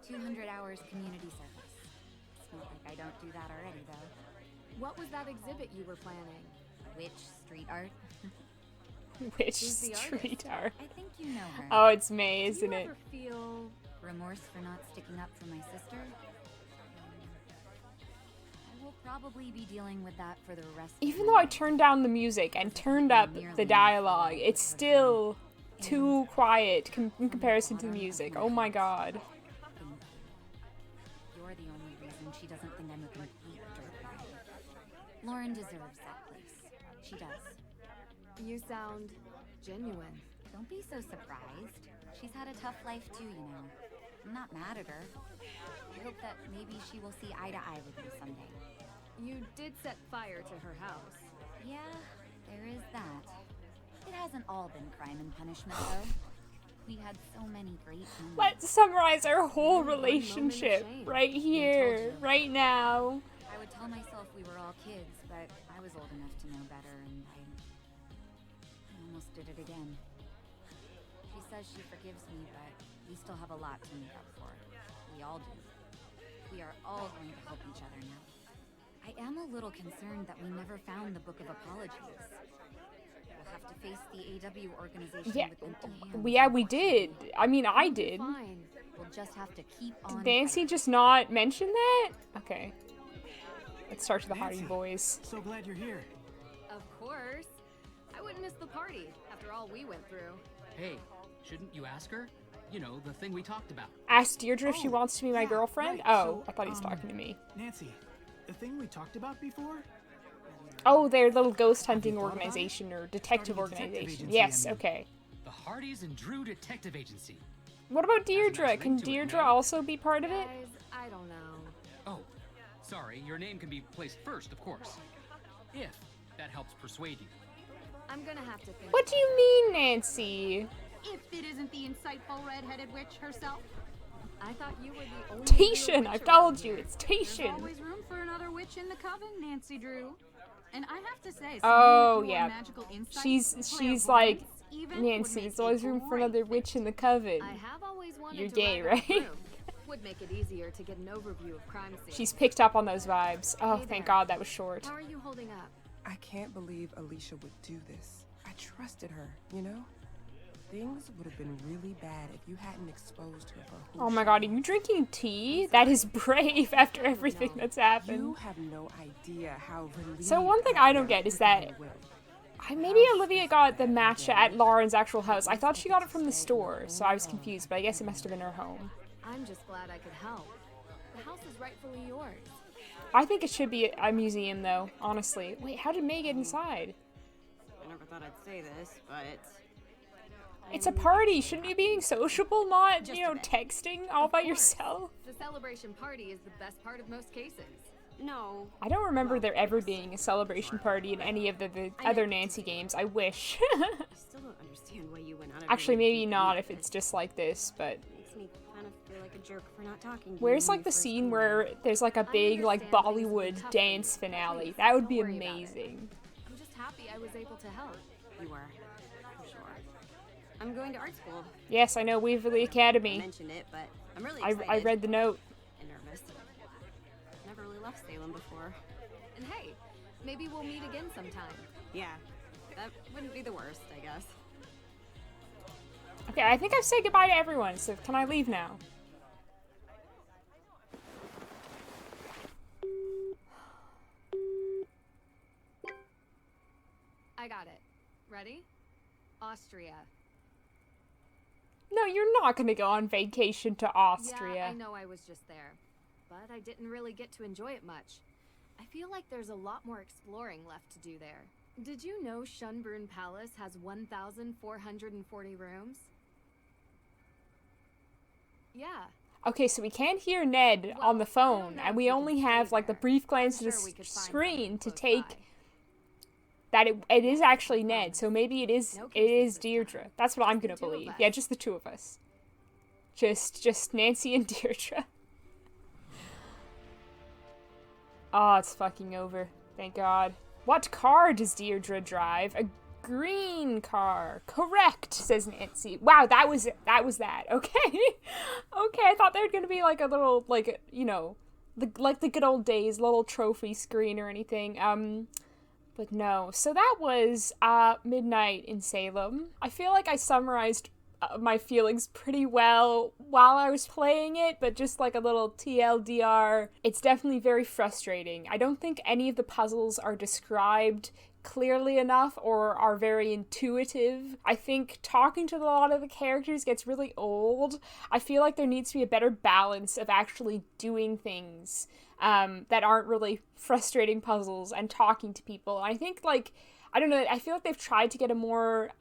200 hours community service. It's not like I don't do that already, though. What was that exhibit you were planning? Witch street art. Which Who's the street art? I think you know her. Oh, it's May, Do isn't you it? ever feel Remorse for not sticking up for my sister? I will probably be dealing with that for the rest Even of though my I turned down the music and turned up the dialogue, it's still too quiet in comparison to the music. Oh my god. You're the only reason she doesn't think I'm a complete dirtbag. Lauren deserves that place. She does. you sound genuine? Don't be so surprised. She's had a tough life too, you know. I'm not mad at her. I hope that maybe she will see eye to eye with me someday. You did set fire to her house. Yeah, there is that. It hasn't all been crime and punishment, though. We had so many great moments. Let's summarize our whole One moment of relationship shame. right here, right now. I would tell myself we were all kids, but I was old enough to know better, and I almost did it again. She says she forgives me, but we still have a lot to make up for. We all do. We are all going to help each other now. I am a little concerned that we never found the Book of Apologies. We'll have to face the AW organization Yeah, with empty hands. we did. I mean, I did. Fine. We'll just have to keep on. Did Nancy fighting. just not mention that? Okay. Let's start to the Hardy Nancy, Boys. So glad you're here. Of course. I wouldn't miss the party after all we went through. Hey, shouldn't you ask her? You know, the thing we talked about. Ask Deirdre if she Oh, wants to be my yeah, girlfriend? right. Oh, So, I thought he was talking to me. Nancy, the thing we talked about before? Oh, their little ghost Have hunting you thought about organization or detective Starting a detective organization. agency, Yes, I mean. okay. The Hardys and Drew Detective Agency. What about nice Deirdre? link Can to it, Deirdre no? also be part of it? Guys, I don't know. Oh, sorry, your name can be placed first, of course. If that helps persuade you. I'm gonna have to think. What do you mean, Nancy? If it isn't the insightful red-headed witch herself. I thought you were the only Tation! real I've witch told around you, here. it's There's Tation! always room for another witch in the coven, Nancy Drew. And I have to say, Oh, someone with your yeah. magical insight, She's like, clairvoyance even, Nancy, would there's make always a room for great another witch in the coven. I have always wanted You're to gay, ride on a right? broom. Would make it easier to get an overview of crime scenes. She's picked up on those vibes. Oh, Hey thank there. God that was short. How are you holding up? I can't believe Alicia would do this. I trusted her, you know? Things would have been really bad if you hadn't exposed her for who Oh my she God, are was. you drinking tea? That is brave after everything that's happened. You have no idea how relieved So one thing I don't am get is with that your will. maybe Olivia got the matcha at Lauren's actual house. I thought she got it from the store, so I was confused, but I guess it must have been her home. I'm just glad I could help. The house is rightfully yours. I think it should be a museum, though, honestly. Wait, how did May get inside? I never thought I'd say this, but It's a party. Shouldn't you be being sociable, not, you know, texting all by yourself? The celebration party is the best part of most cases. no. I don't remember there ever being a celebration party in any of the other Nancy games. I wish. I still don't understand why you went on. Actually, maybe not if it's just like this, but... Makes me kind of feel like a jerk for not talking to Where's you like the scene where there's like a big like Bollywood dance finale? That would be amazing. I'm just happy I was able to help. You were, for sure. I'm going to art school. Yes, I know, Waverly I Academy. mentioned it, but I'm really excited. I read the note. and nervous. Never really left Salem before. And hey, maybe we'll meet again sometime. Yeah, that wouldn't be the worst, I guess. Okay, I think I've said goodbye to everyone, so can I leave now? I got it. Ready? Austria. No, you're not gonna go on vacation to Austria. Yeah, I know I was just there, but I didn't really get to enjoy it much. I feel like there's a lot more exploring left to do there. Did you know Schönbrunn Palace has 1,440 rooms? Yeah. Okay, so we can't hear Ned on the phone, and we only have like the brief glance at the screen to take that it is actually Ned. So maybe it is Deidre. That's what I'm gonna believe. Yeah, just the two of us. Just Nancy and Deidre. Oh, it's fucking over. Thank God. What car does Deidre drive? A green car. Correct, says Nancy. Wow, that was that. Okay. Okay, I thought there was gonna be like a little, like, you know, like the good old days, little trophy screen or anything. But no. So that was Midnight in Salem. I feel like I summarized my feelings pretty well while I was playing it, but just like a little TLDR, it's definitely very frustrating. I don't think any of the puzzles are described clearly enough or are very intuitive. I think talking to a lot of the characters gets really old. I feel like there needs to be a better balance of actually doing things that aren't really frustrating puzzles and talking to people. I think, like, I don't know, I feel like they've tried to get a more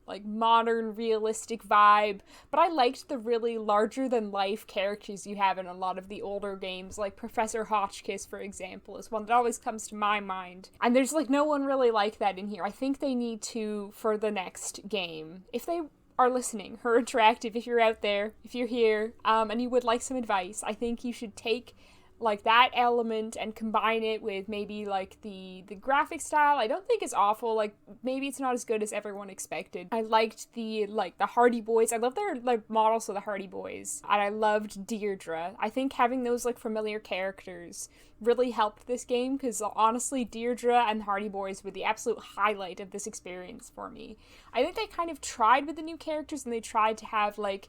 like modern, realistic vibe, but I liked the really larger-than-life characters you have in a lot of the older games, like Professor Hotchkiss, for example, is one that always comes to my mind. And there's, like, no one really like that in here. I think they need to, for the next game, if they are listening, Her Interactive, if you're out there, if you're here, and you would like some advice, I think you should take like that element and combine it with maybe like the graphic style. I don't think it's awful. Like, maybe it's not as good as everyone expected. I liked the Hardy Boys. I love their like models of the Hardy Boys, and I loved Deidre. I think having those like familiar characters really helped this game, because honestly Deidre and Hardy Boys were the absolute highlight of this experience for me. I think they kind of tried with the new characters, and they tried to have like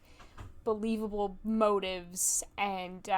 believable motives and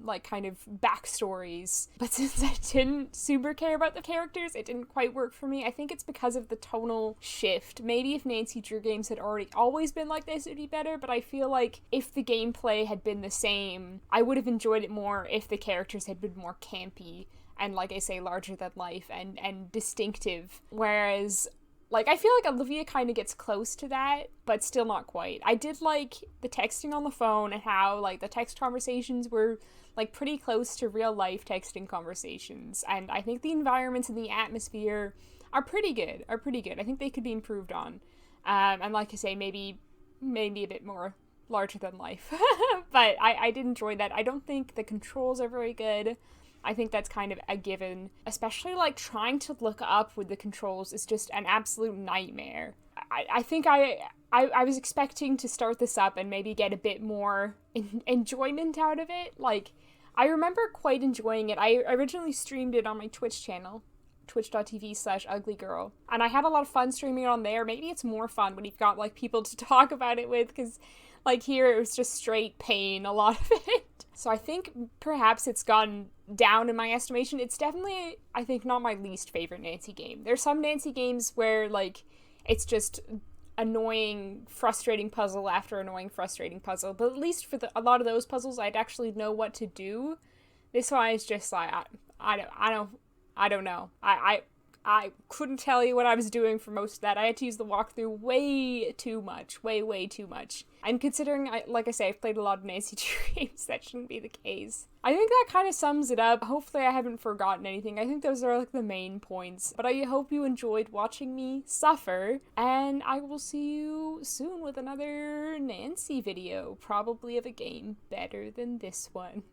like kind of backstories, but since I didn't super care about the characters, it didn't quite work for me. I think it's because of the tonal shift. Maybe if Nancy Drew games had always been like this, it would be better, but I feel like if the gameplay had been the same, I would have enjoyed it more if the characters had been more campy and, like I say, larger than life and distinctive. Whereas like, I feel like Olivia kind of gets close to that, but still not quite. I did like the texting on the phone and how, like, the text conversations were, like, pretty close to real-life texting conversations. And I think the environments and the atmosphere are pretty good. I think they could be improved on. And like I say, maybe a bit more larger than life. But I did enjoy that. I don't think the controls are very good. I think that's kind of a given. Especially, like, trying to look up with the controls is just an absolute nightmare. I think I was expecting to start this up and maybe get a bit more enjoyment out of it. Like, I remember quite enjoying it. I originally streamed it on my Twitch channel, twitch.tv/uglygirl. And I had a lot of fun streaming it on there. Maybe it's more fun when you've got, like, people to talk about it with, because, like, here it was just straight pain, a lot of it. So I think perhaps it's gone down in my estimation. It's definitely, I think, not my least favorite Nancy game. There's some Nancy games where, like, it's just annoying, frustrating puzzle after annoying, frustrating puzzle. But at least for a lot of those puzzles, I'd actually know what to do. This one is just like, I don't know. I couldn't tell you what I was doing for most of that. I had to use the walkthrough way too much. Way too much. And considering, like I say, I've played a lot of Nancy Drew games, that shouldn't be the case. I think that kind of sums it up. Hopefully I haven't forgotten anything. I think those are, like, the main points. But I hope you enjoyed watching me suffer. And I will see you soon with another Nancy video. Probably of a game better than this one.